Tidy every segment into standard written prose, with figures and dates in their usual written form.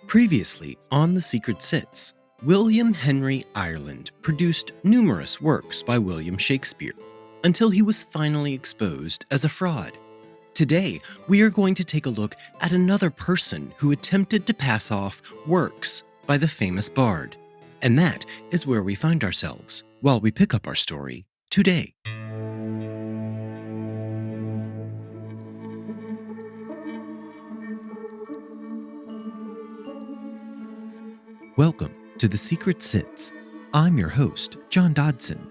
Previously on The Secret Sits, William Henry Ireland produced numerous works by William Shakespeare until he was finally exposed as a fraud. Today, we are going to take a look at another person who attempted to pass off works by the famous bard. And that is where we find ourselves while we pick up our story today. Welcome to The Secret Sits. I'm your host, John Dodson.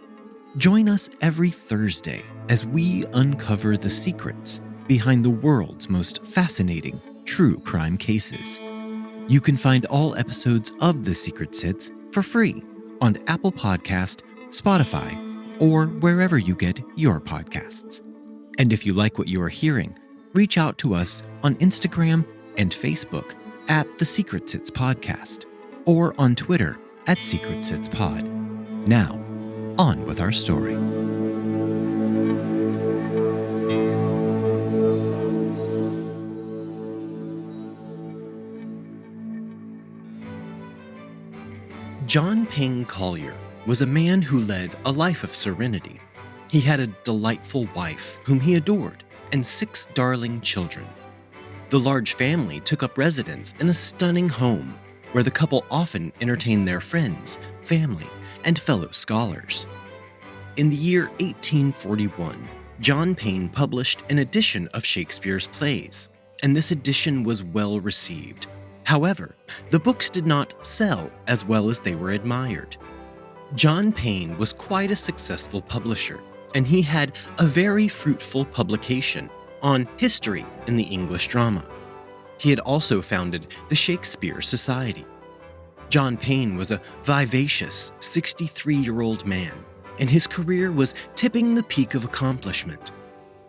Join us every Thursday as we uncover the secrets behind the world's most fascinating true crime cases. You can find all episodes of The Secret Sits for free on Apple Podcast, Spotify, or wherever you get your podcasts. And if you like what you are hearing, reach out to us on Instagram and Facebook at TheSecretSitsPodcast, or on Twitter at SecretSitsPod. Now, on with our story. John Payne Collier was a man who led a life of serenity. He had a delightful wife whom he adored and 6 darling children. The large family took up residence in a stunning home where the couple often entertained their friends, family, and fellow scholars. In the year 1841, John Payne published an edition of Shakespeare's plays, and this edition was well received. However, the books did not sell as well as they were admired. John Payne was quite a successful publisher, and he had a very fruitful publication on history in the English drama. He had also founded the Shakespeare Society. John Payne was a vivacious 63-year-old man, and his career was tipping the peak of accomplishment.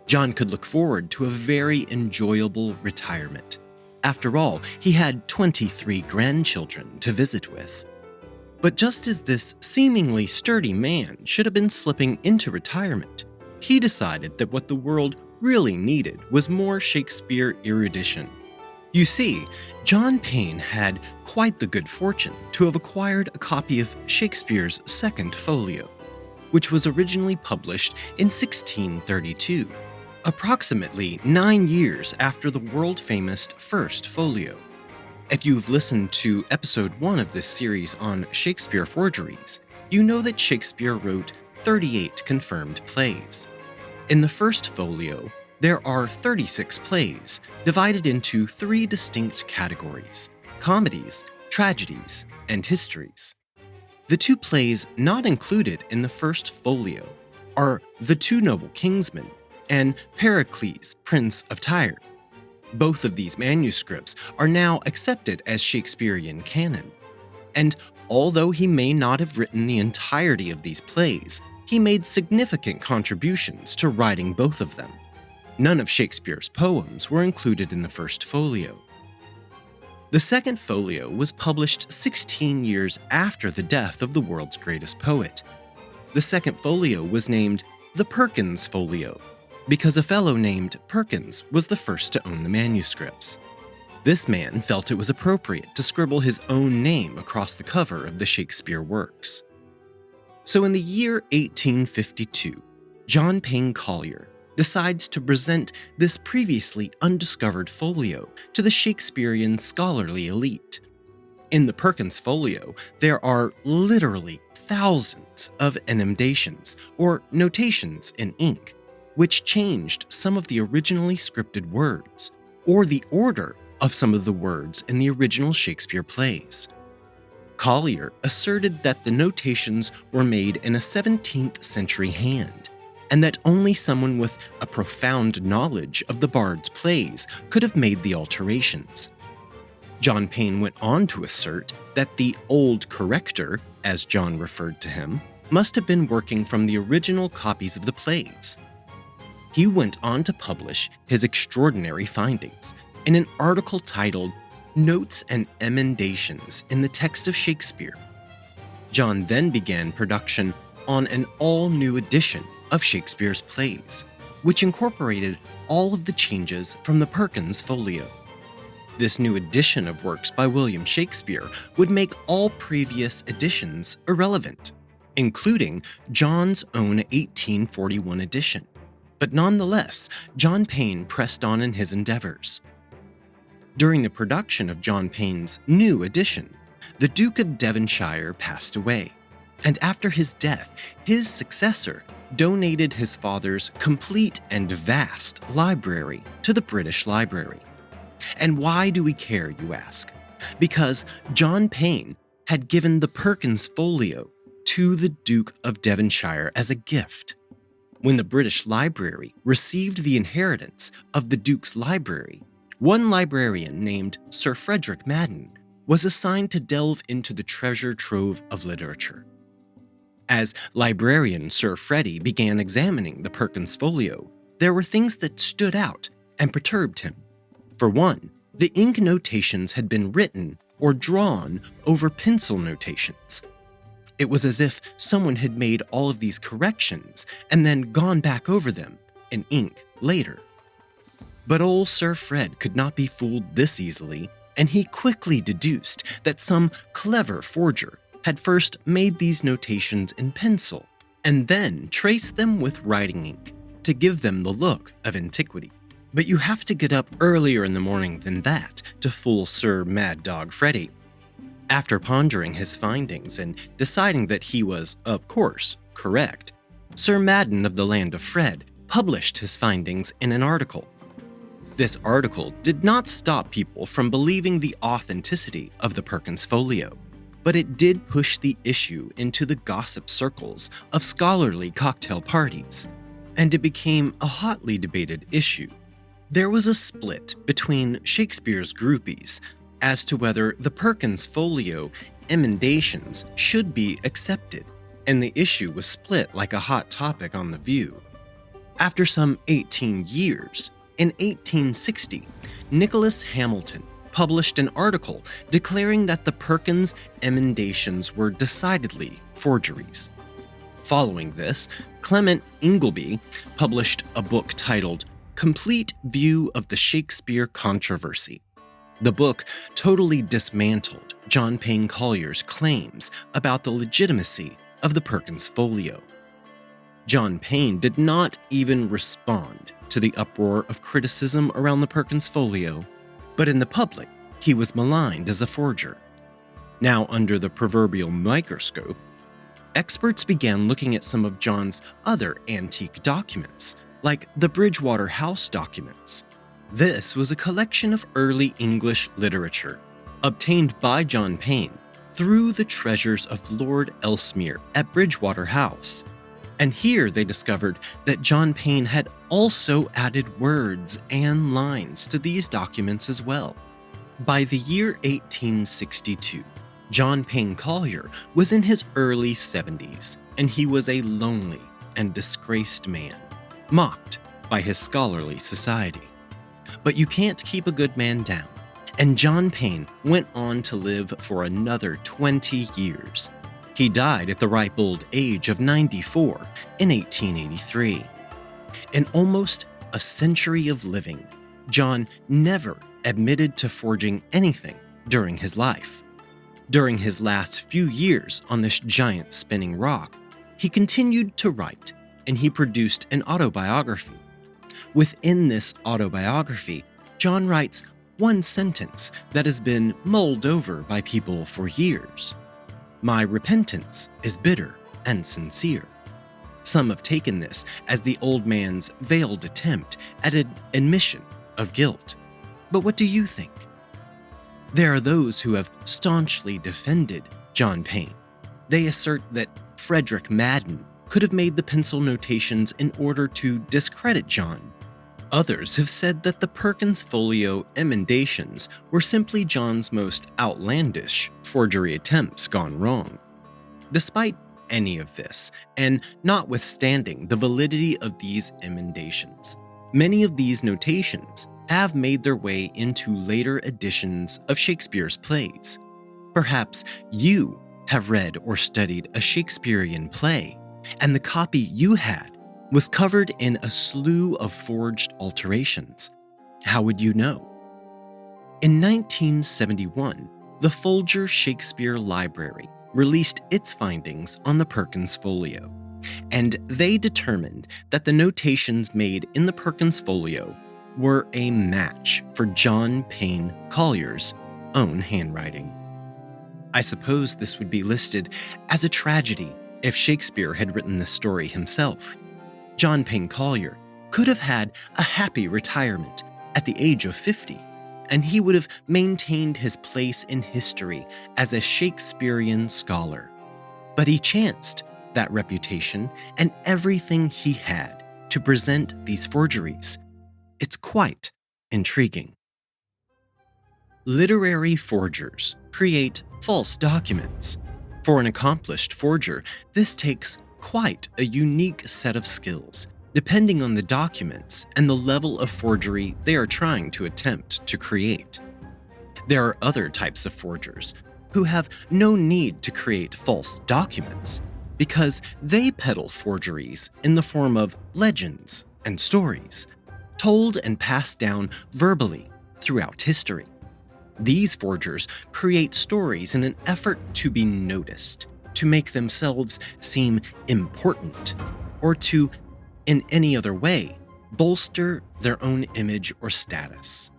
John could look forward to a very enjoyable retirement. After all, he had 23 grandchildren to visit with. But just as this seemingly sturdy man should have been slipping into retirement, he decided that what the world really needed was more Shakespeare erudition. You see, John Payne had quite the good fortune to have acquired a copy of Shakespeare's second folio, which was originally published in 1632, approximately 9 years after the world-famous first folio. If you've listened to episode 1 of this series on Shakespeare Forgeries, you know that Shakespeare wrote 38 confirmed plays. In the first folio, there are 36 plays, divided into 3 distinct categories: comedies, tragedies, and histories. The 2 plays not included in the first folio are The Two Noble Kingsmen and Pericles, Prince of Tyre. Both of these manuscripts are now accepted as Shakespearean canon. And although he may not have written the entirety of these plays, he made significant contributions to writing both of them. None of Shakespeare's poems were included in the first folio. The second folio was published 16 years after the death of the world's greatest poet. The second folio was named the Perkins Folio, because a fellow named Perkins was the first to own the manuscripts. This man felt it was appropriate to scribble his own name across the cover of the Shakespeare works. So in the year 1852, John Payne Collier decides to present this previously undiscovered folio to the Shakespearean scholarly elite. In the Perkins Folio, there are literally thousands of emendations, or notations in ink, which changed some of the originally scripted words, or the order of some of the words in the original Shakespeare plays. Collier asserted that the notations were made in a 17th century hand, and that only someone with a profound knowledge of the bard's plays could have made the alterations. John Payne went on to assert that the old corrector, as John referred to him, must have been working from the original copies of the plays. He went on to publish his extraordinary findings in an article titled Notes and Emendations in the Text of Shakespeare. John then began production on an all-new edition of Shakespeare's plays, which incorporated all of the changes from the Perkins Folio. This new edition of works by William Shakespeare would make all previous editions irrelevant, including John's own 1841 edition. But nonetheless, John Payne pressed on in his endeavors. During the production of John Payne's new edition, the Duke of Devonshire passed away, and after his death, his successor donated his father's complete and vast library to the British Library. And why do we care, you ask? Because John Payne had given the Perkins Folio to the Duke of Devonshire as a gift. When the British Library received the inheritance of the Duke's library, one librarian named Sir Frederick Madden was assigned to delve into the treasure trove of literature. As librarian Sir Freddie began examining the Perkins Folio, there were things that stood out and perturbed him. For one, the ink notations had been written or drawn over pencil notations. It was as if someone had made all of these corrections and then gone back over them in ink later. But old Sir Fred could not be fooled this easily, and he quickly deduced that some clever forger had first made these notations in pencil and then traced them with writing ink to give them the look of antiquity. But you have to get up earlier in the morning than that to fool Sir Mad Dog Freddy. After pondering his findings and deciding that he was, of course, correct, Sir Madden of the Land of Fred published his findings in an article. This article did not stop people from believing the authenticity of the Perkins Folio, but it did push the issue into the gossip circles of scholarly cocktail parties, and it became a hotly debated issue. There was a split between Shakespeare's groupies as to whether the Perkins Folio emendations should be accepted, and the issue was split like a hot topic on The View. After some 18 years, in 1860, Nicholas Hamilton published an article declaring that the Perkins emendations were decidedly forgeries. Following this, Clement Ingleby published a book titled Complete View of the Shakespeare Controversy. The book totally dismantled John Payne Collier's claims about the legitimacy of the Perkins Folio. John Payne did not even respond to the uproar of criticism around the Perkins Folio, but in the public, he was maligned as a forger. Now under the proverbial microscope, experts began looking at some of John's other antique documents, like the Bridgewater House documents. This was a collection of early English literature, obtained by John Payne through the treasures of Lord Ellesmere at Bridgewater House. And here they discovered that John Payne had also added words and lines to these documents as well. By the year 1862, John Payne Collier was in his early 70s, and he was a lonely and disgraced man, mocked by his scholarly society. But you can't keep a good man down, and John Payne went on to live for another 20 years. He died at the ripe old age of 94 in 1883. In almost a century of living, John never admitted to forging anything during his life. During his last few years on this giant spinning rock, he continued to write, and he produced an autobiography. Within this autobiography, John writes one sentence that has been mulled over by people for years. My repentance is bitter and sincere. Some have taken this as the old man's veiled attempt at an admission of guilt. But what do you think? There are those who have staunchly defended John Payne. They assert that Frederick Madden could have made the pencil notations in order to discredit John. Others have said that the Perkins Folio emendations were simply John's most outlandish forgery attempts gone wrong. Despite any of this, and notwithstanding the validity of these emendations, many of these notations have made their way into later editions of Shakespeare's plays. Perhaps you have read or studied a Shakespearean play, and the copy you had was covered in a slew of forged alterations. How would you know? In 1971, the Folger Shakespeare Library released its findings on the Perkins Folio, and they determined that the notations made in the Perkins Folio were a match for John Payne Collier's own handwriting. I suppose this would be listed as a tragedy if Shakespeare had written this story himself. John Payne Collier could have had a happy retirement at the age of 50, and he would have maintained his place in history as a Shakespearean scholar. But he chanced that reputation and everything he had to present these forgeries. It's quite intriguing. Literary forgers create false documents. For an accomplished forger, this takes quite a unique set of skills, depending on the documents and the level of forgery they are trying to attempt to create. There are other types of forgers who have no need to create false documents because they peddle forgeries in the form of legends and stories, told and passed down verbally throughout history. These forgers create stories in an effort to be noticed, to make themselves seem important, or to, in any other way, bolster their own image or status.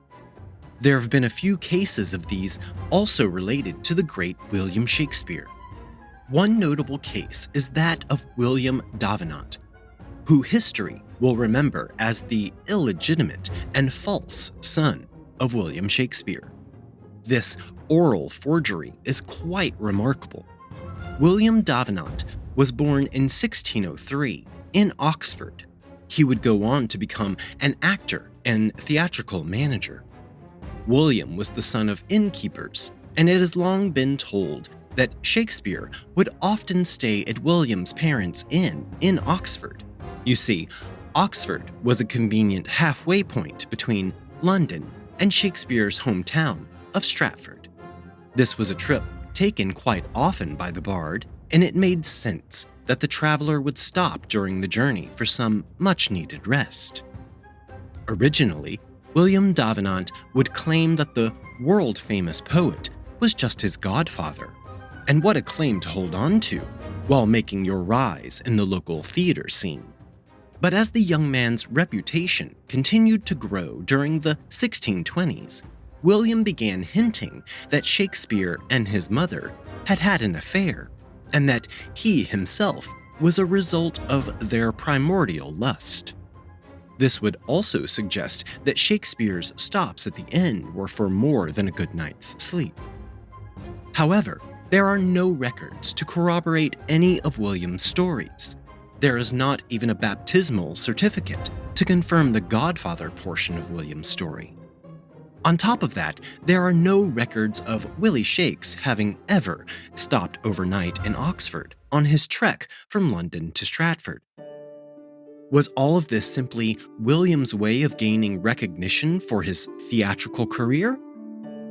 There have been a few cases of these also related to the great William Shakespeare. One notable case is that of William Davenant, who history will remember as the illegitimate and false son of William Shakespeare. This oral forgery is quite remarkable. William Davenant was born in 1603 in Oxford. He would go on to become an actor and theatrical manager. William was the son of innkeepers, and it has long been told that Shakespeare would often stay at William's parents' inn in Oxford. You see, Oxford was a convenient halfway point between London and Shakespeare's hometown of Stratford. This was a trip taken quite often by the bard, and it made sense that the traveler would stop during the journey for some much-needed rest. Originally, William Davenant would claim that the world-famous poet was just his godfather, and what a claim to hold on to while making your rise in the local theater scene. But as the young man's reputation continued to grow during the 1620s, William began hinting that Shakespeare and his mother had had an affair, and that he himself was a result of their primordial lust. This would also suggest that Shakespeare's stops at the end were for more than a good night's sleep. However, there are no records to corroborate any of William's stories. There is not even a baptismal certificate to confirm the godfather portion of William's story. On top of that, there are no records of Willie Shakes having ever stopped overnight in Oxford on his trek from London to Stratford. Was all of this simply William's way of gaining recognition for his theatrical career?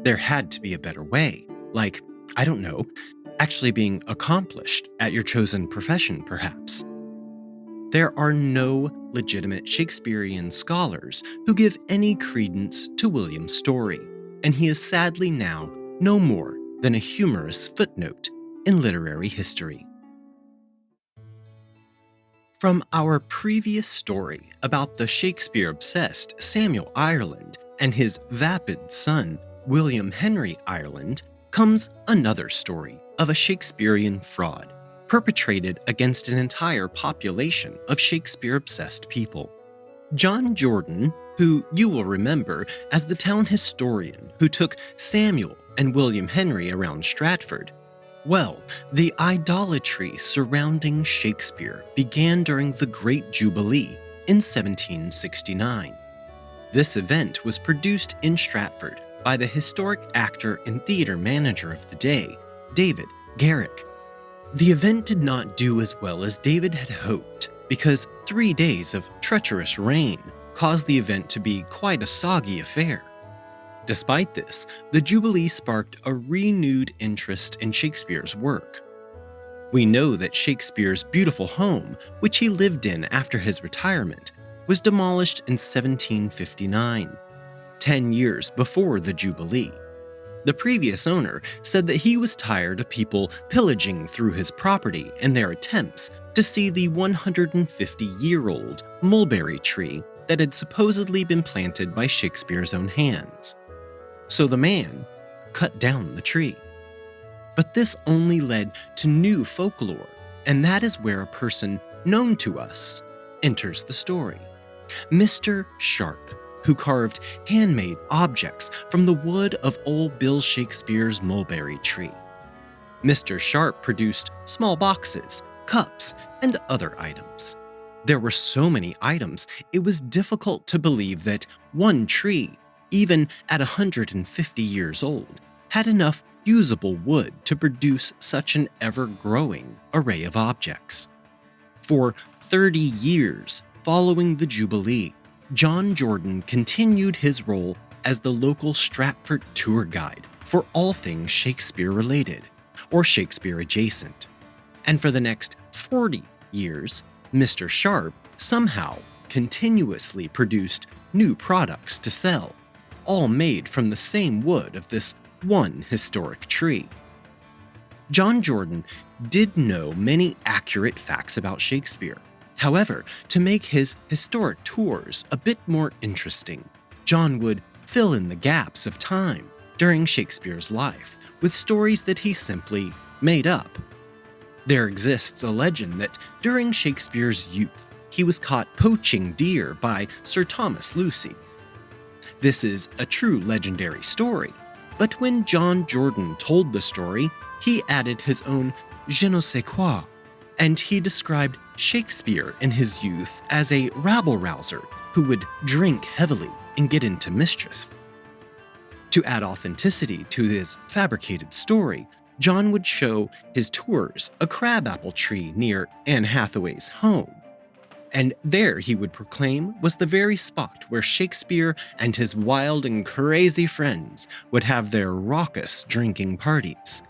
There had to be a better way, like, I don't know, actually being accomplished at your chosen profession, perhaps. There are no legitimate Shakespearean scholars who give any credence to William's story, and he is sadly now no more than a humorous footnote in literary history. From our previous story about the Shakespeare-obsessed Samuel Ireland and his vapid son, William Henry Ireland, comes another story of a Shakespearean fraud perpetrated against an entire population of Shakespeare-obsessed people. John Jordan, who you will remember as the town historian who took Samuel and William Henry around Stratford, well, the idolatry surrounding Shakespeare began during the Great Jubilee in 1769. This event was produced in Stratford by the historic actor and theater manager of the day, David Garrick. The event did not do as well as David had hoped because 3 days of treacherous rain caused the event to be quite a soggy affair. Despite this, the Jubilee sparked a renewed interest in Shakespeare's work. We know that Shakespeare's beautiful home, which he lived in after his retirement, was demolished in 1759. 10 years before the Jubilee. The previous owner said that he was tired of people pillaging through his property in their attempts to see the 150-year-old mulberry tree that had supposedly been planted by Shakespeare's own hands. So the man cut down the tree. But this only led to new folklore, and that is where a person known to us enters the story. Mr. Sharp, who carved handmade objects from the wood of old Bill Shakespeare's mulberry tree. Mr. Sharp produced small boxes, cups, and other items. There were so many items, it was difficult to believe that one tree, even at 150 years old, had enough usable wood to produce such an ever-growing array of objects. For 30 years following the Jubilee, John Jordan continued his role as the local Stratford tour guide for all things Shakespeare-related, or Shakespeare-adjacent. And for the next 40 years, Mr. Sharp somehow continuously produced new products to sell, all made from the same wood of this one historic tree. John Jordan did know many accurate facts about Shakespeare. However, to make his historic tours a bit more interesting, John would fill in the gaps of time during Shakespeare's life with stories that he simply made up. There exists a legend that during Shakespeare's youth, he was caught poaching deer by Sir Thomas Lucy. This is a true legendary story, but when John Jordan told the story, he added his own je ne sais quoi, and he described Shakespeare in his youth as a rabble-rouser who would drink heavily and get into mischief. To add authenticity to his fabricated story, John would show his tours a crabapple tree near Anne Hathaway's home, and there he would proclaim was the very spot where Shakespeare and his wild and crazy friends would have their raucous drinking parties.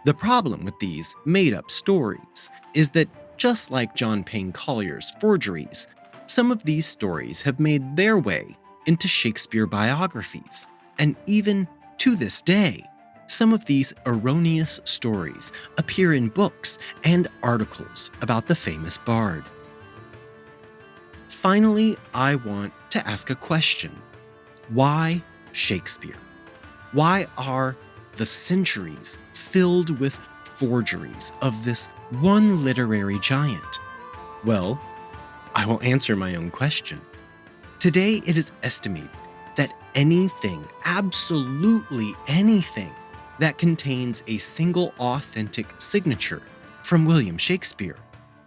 The problem with these made-up stories is that, just like John Payne Collier's Forgeries, some of these stories have made their way into Shakespeare biographies, and even to this day, some of these erroneous stories appear in books and articles about the famous bard. Finally, I want to ask a question. Why Shakespeare? Why are the centuries filled with forgeries of this one literary giant? Well, I will answer my own question. Today, it is estimated that anything, absolutely anything, that contains a single authentic signature from William Shakespeare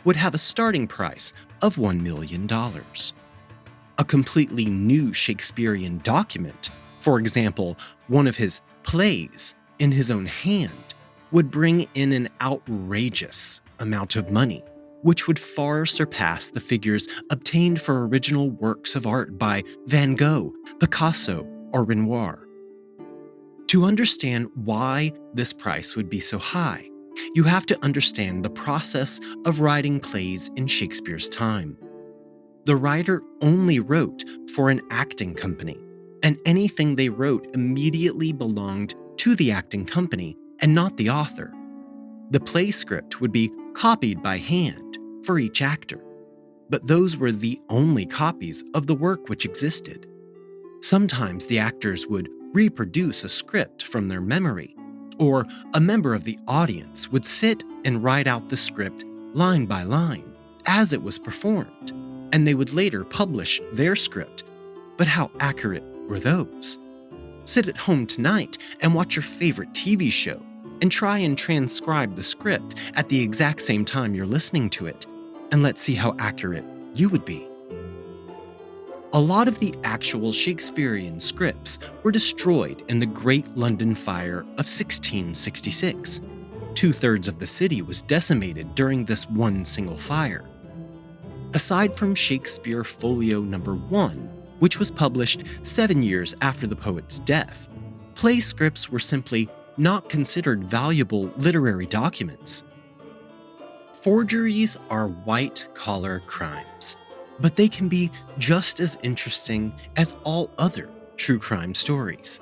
would have a starting price of $1 million. A completely new Shakespearean document, for example, one of his plays in his own hand, would bring in an outrageous amount of money, which would far surpass the figures obtained for original works of art by Van Gogh, Picasso, or Renoir. To understand why this price would be so high, you have to understand the process of writing plays in Shakespeare's time. The writer only wrote for an acting company, and anything they wrote immediately belonged to the acting company and not the author. The play script would be copied by hand for each actor, but those were the only copies of the work which existed. Sometimes the actors would reproduce a script from their memory, or a member of the audience would sit and write out the script line by line as it was performed, and they would later publish their script. But how accurate were those? Sit at home tonight and watch your favorite TV show and try and transcribe the script at the exact same time you're listening to it, and let's see how accurate you would be. A lot of the actual Shakespearean scripts were destroyed in the Great London Fire of 1666. 2/3 of the city was decimated during this one single fire. Aside from Shakespeare Folio No. 1, which was published 7 years after the poet's death, play scripts were simply not considered valuable literary documents. Forgeries are white-collar crimes, but they can be just as interesting as all other true crime stories.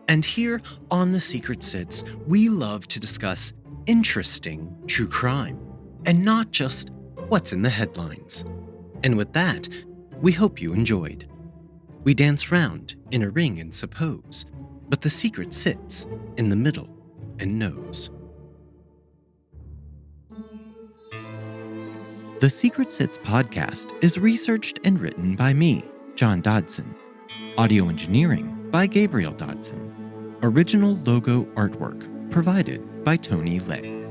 And here on The Secret Sits, we love to discuss interesting true crime, and not just what's in the headlines. And with that, we hope you enjoyed. We dance round in a ring and suppose, but the secret sits in the middle and knows. The Secret Sits podcast is researched and written by me, John Dodson. Audio engineering by Gabriel Dodson. Original logo artwork provided by Tony Lay.